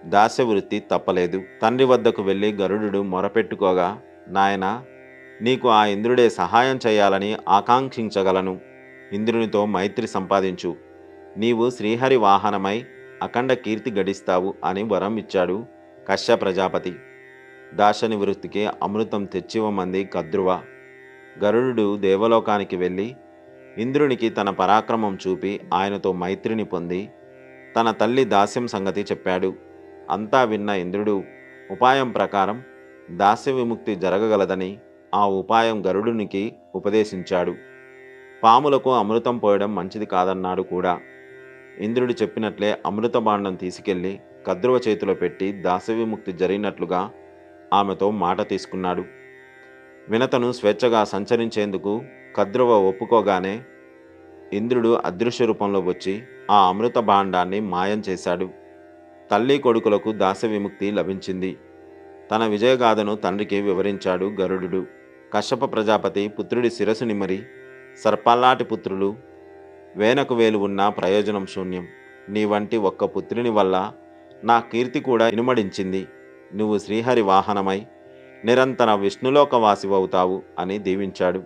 దాస్యవృత్తి తప్పలేదు. తండ్రి వద్దకు వెళ్ళి గరుడు మొరపెట్టుకోగా, నాయనా, నీకు ఆ ఇంద్రుడే సహాయం చేయాలని ఆకాంక్షించగలను. ఇంద్రునితో మైత్రి సంపాదించు. నీవు శ్రీహరి వాహనమై అఖండ కీర్తి గడిస్తావు అని వరం ఇచ్చాడు కశ్యప ప్రజాపతి. దాశనివృత్తికి అమృతం తెచ్చివ్వమంది కద్రువ. గరుడు దేవలోకానికి వెళ్ళి ఇంద్రునికి తన పరాక్రమం చూపి ఆయనతో మైత్రిని పొంది తన తల్లి దాస్యం సంగతి చెప్పాడు. అంతా విన్న ఇంద్రుడు ఉపాయం ప్రకారం దాస్య విముక్తి జరగగలదని ఆ ఉపాయం గరుడునికి ఉపదేశించాడు. పాములకు అమృతం పోయడం మంచిది కాదన్నాడు కూడా. ఇంద్రుడు చెప్పినట్లే అమృత బాండం తీసుకెళ్లి కద్రువ చేతిలో పెట్టి దాస్య విముక్తి జరిగినట్లుగా ఆమెతో మాట తీసుకున్నాడు. వినతను స్వేచ్ఛగా సంచరించేందుకు కద్రువ ఒప్పుకోగానే ఇంద్రుడు అదృశ్య రూపంలో వచ్చి ఆ అమృత భాండాన్ని మాయం చేశాడు. తల్లి కొడుకులకు దాస్య విముక్తి లభించింది. తన విజయగాథను తండ్రికి వివరించాడు గరుడు. కశ్యప ప్రజాపతి పుత్రుడి శిరసు నిమరి, సర్పాల్లాటి పుత్రులు వేనకు వేలు ఉన్నా ప్రయోజనం శూన్యం. నీ వంటి ఒక్క పుత్రుని వల్ల నా కీర్తి కూడా ఇనుమడించింది. నువ్వు శ్రీహరి వాహనమై నిరంతర విష్ణులోక వాసివవుతావు అని దీవించాడు.